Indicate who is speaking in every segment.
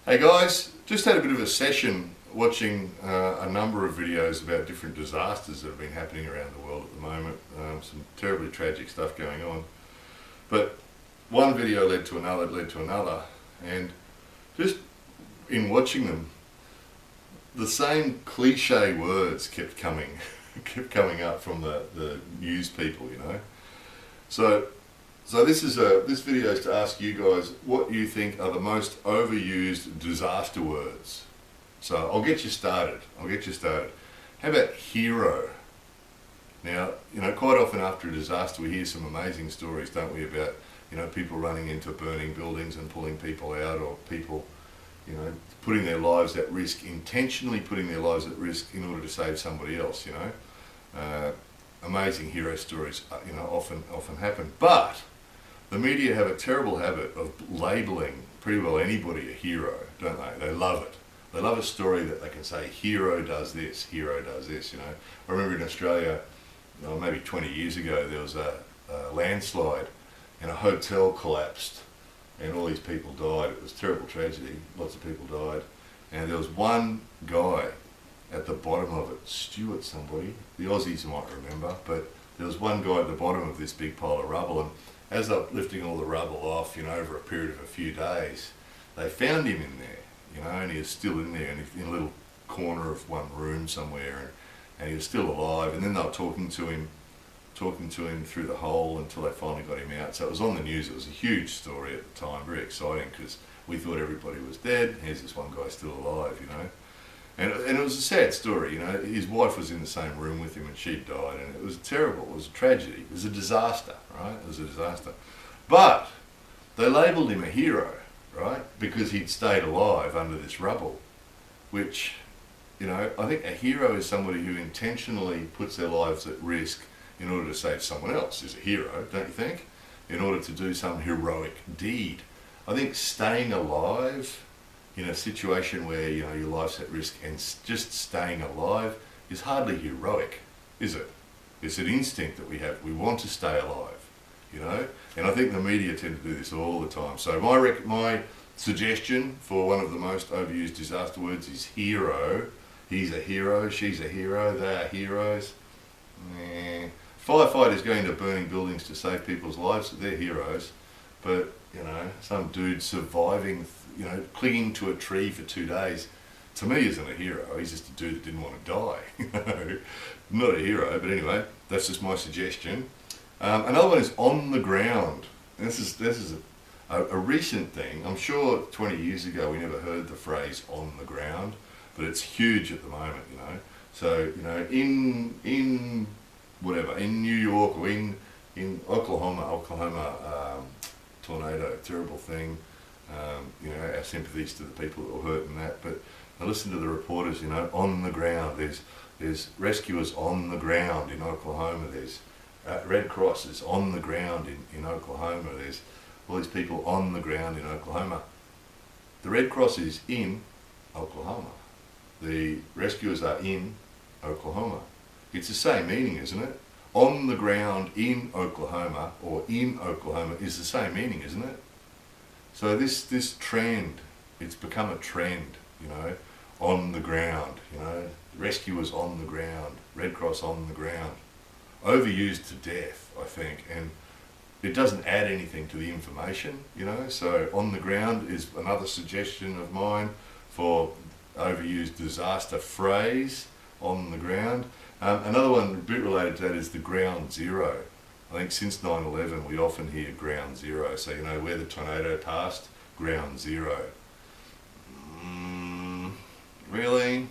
Speaker 1: Hey guys, just had a bit of a session watching a number of videos about different disasters that have been happening around the world at the moment. Some terribly tragic stuff going on. But one video led to another, and just in watching them, the same cliche words kept coming up from the news people, you know. So this video is to ask you guys what you think are the most overused disaster words. So I'll get you started. How about hero? Now, you know, quite often after a disaster we hear some amazing stories, don't we, about, you know, people running into burning buildings and pulling people out, or people, you know, putting their lives at risk, intentionally putting their lives at risk in order to save somebody else, you know. Amazing hero stories, you know, often happen. But the media have a terrible habit of labelling pretty well anybody a hero, don't they? They love it. They love a story that they can say, hero does this, you know. I remember in Australia, you know, maybe 20 years ago, there was a landslide and a hotel collapsed and all these people died. It was a terrible tragedy. Lots of people died. And there was one guy at the bottom of it, Stuart somebody, the Aussies might remember, but there was one guy at the bottom of this big pile of rubble, and as they're lifting all the rubble off, you know, over a period of a few days, they found him in there, you know, and he was still in there, and in a little corner of one room somewhere, and he was still alive. And then they were talking to him through the hole until they finally got him out. So it was on the news. It was a huge story at the time, very exciting, because we thought everybody was dead. Here's this one guy still alive, you know. And it was a sad story, you know. His wife was in the same room with him and she died, and it was terrible. It was a tragedy. It was a disaster, right? It was a disaster. But they labelled him a hero, right? Because he'd stayed alive under this rubble, which, you know, I think a hero is somebody who intentionally puts their lives at risk in order to save someone else. Is a hero, don't you think? In order to do some heroic deed. I think staying alive in a situation where, you know, your life's at risk and just staying alive is hardly heroic, is it? It's an instinct that we have. We want to stay alive, you know? And I think the media tend to do this all the time. So my suggestion for one of the most overused disaster words is hero. He's a hero, she's a hero, they are heroes. Firefighters going to burning buildings to save people's lives, they're heroes. But, you know, some dude surviving, you know, clinging to a tree for 2 days, to me isn't a hero. He's just a dude that didn't want to die. You know? Not a hero, but anyway, that's just my suggestion. Another one is on the ground. And this is a recent thing. I'm sure 20 years ago we never heard the phrase on the ground, but it's huge at the moment, you know. So, you know, in whatever, in New York or in Oklahoma, tornado, terrible thing. You know, our sympathies to the people that were hurt in that. But I listen to the reporters, you know, on the ground. There's rescuers on the ground in Oklahoma. There's Red Crosses on the ground in Oklahoma. There's all these people on the ground in Oklahoma. The Red Cross is in Oklahoma. The rescuers are in Oklahoma. It's the same meaning, isn't it? On the ground in Oklahoma, or in Oklahoma, is the same meaning, isn't it? So this trend, it's become a trend, you know, on the ground, you know, rescuers on the ground, Red Cross on the ground. Overused to death, I think, and it doesn't add anything to the information, you know. So on the ground is another suggestion of mine for overused disaster phrase, on the ground. Another one a bit related to that is the ground zero. I think since 9/11 we often hear ground zero. So, you know, where the tornado passed, ground zero. Really?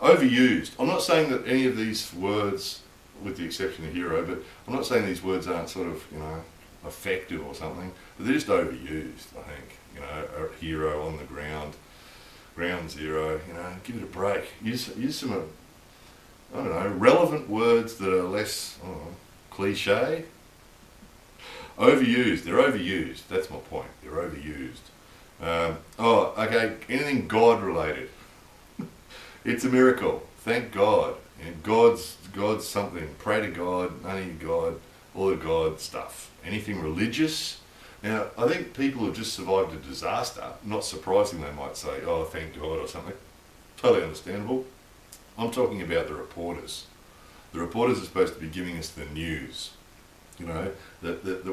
Speaker 1: Overused. I'm not saying that any of these words, with the exception of hero, but I'm not saying these words aren't sort of, you know, effective or something, but they're just overused, I think. You know, a hero, on the ground, ground zero, you know, give it a break. Use some, I don't know, relevant words that are less, I don't know, cliche. Overused. They're overused. That's my point. They're overused. Okay. Anything God related. It's a miracle. Thank God. You know, God's something. Pray to God. Honey God. All the God stuff. Anything religious. Now, I think people who've just survived a disaster, not surprising they might say, oh, thank God or something. Totally understandable. I'm talking about the reporters. The reporters are supposed to be giving us the news. You know,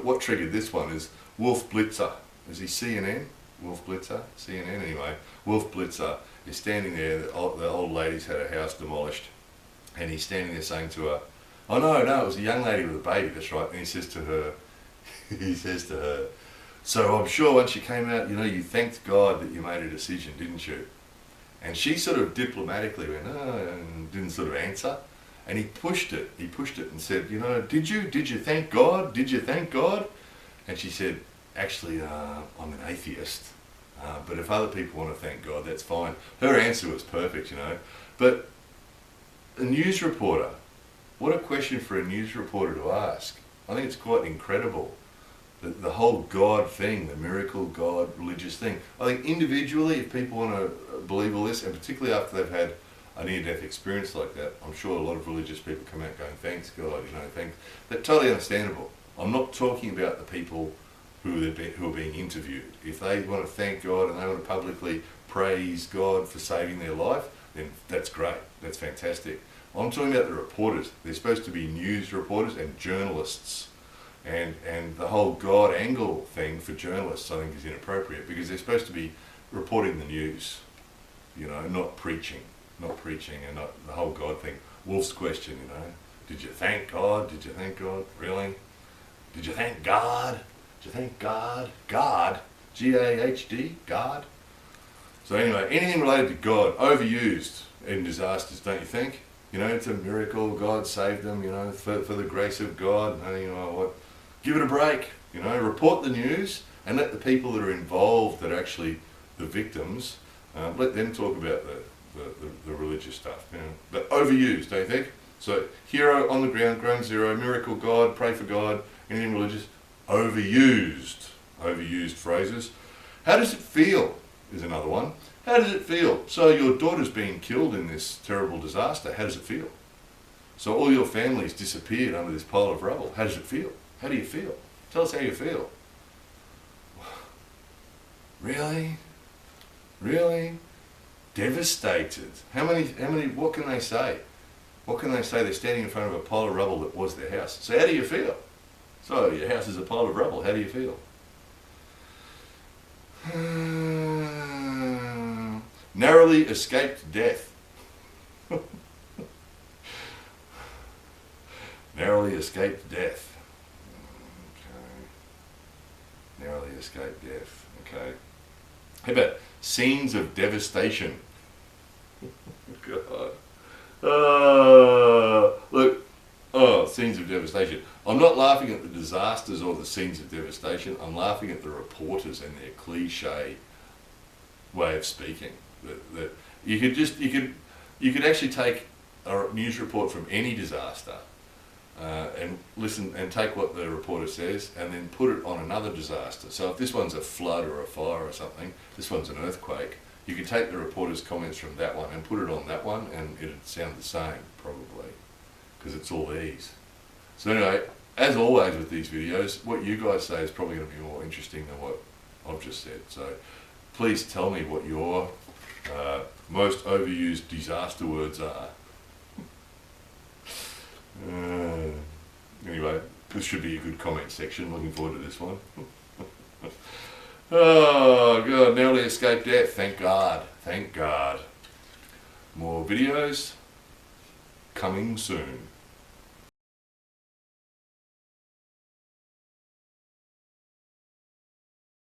Speaker 1: what triggered this one is Wolf Blitzer. Is he CNN? Wolf Blitzer? CNN anyway. Wolf Blitzer is standing there, the old lady's had her house demolished, and he's standing there saying to her, oh no, it was a young lady with a baby, that's right, and he says to her, so I'm sure once you came out, you know, you thanked God that you made a decision, didn't you? And she sort of diplomatically went, oh, and didn't sort of answer. And he pushed it and said, you know, did you thank God? Did you thank God? And she said, actually, I'm an atheist. But if other people want to thank God, that's fine. Her answer was perfect, you know. But a news reporter, what a question for a news reporter to ask. I think it's quite incredible. The whole God thing, the miracle God religious thing. I think individually, if people want to believe all this, and particularly after they've had a near-death experience like that, I'm sure a lot of religious people come out going, thanks God, you know, thanks. That's totally understandable. I'm not talking about the people who are being interviewed. If they want to thank God and they want to publicly praise God for saving their life, then that's great, that's fantastic. I'm talking about the reporters. They're supposed to be news reporters and journalists. And the whole God angle thing for journalists, I think, is inappropriate because they're supposed to be reporting the news, you know, not preaching, and not the whole God thing. Wolf's question, you know, did you thank God? Did you thank God? Really? Did you thank God? Did you thank God? God? G-A-H-D? God? So anyway, anything related to God, overused in disasters, don't you think? You know, it's a miracle, God saved them, you know, for the grace of God, and you know what, give it a break, you know, report the news and let the people that are involved, that are actually the victims, let them talk about the religious stuff, you know. But overused, don't you think? So, hero on the ground, ground zero, miracle God, pray for God, anything religious, overused phrases. How does it feel is another one. How does it feel? So your daughter's being killed in this terrible disaster. How does it feel? So all your family's disappeared under this pile of rubble. How does it feel? How do you feel? Tell us how you feel. Really? Really? Devastated. How many, what can they say? What can they say? They're standing in front of a pile of rubble that was their house. So how do you feel? So your house is a pile of rubble. How do you feel? Narrowly escaped death. Narrowly escaped death. Okay. Narrowly escaped death. Okay. How about scenes of devastation? God. Look. Oh, scenes of devastation. I'm not laughing at the disasters or the scenes of devastation. I'm laughing at the reporters and their cliche way of speaking. That you could actually take a news report from any disaster and listen and take what the reporter says and then put it on another disaster. So if this one's a flood or a fire or something, this one's an earthquake, you could take the reporter's comments from that one and put it on that one and it'd sound the same probably, because it's all these. So anyway, as always with these videos, what you guys say is probably going to be more interesting than what I've just said. So please tell me what your most overused disaster words are. Anyway, this should be a good comment section. Looking forward to this one. Oh God, narrowly escaped death. Thank God. Thank God. More videos coming soon.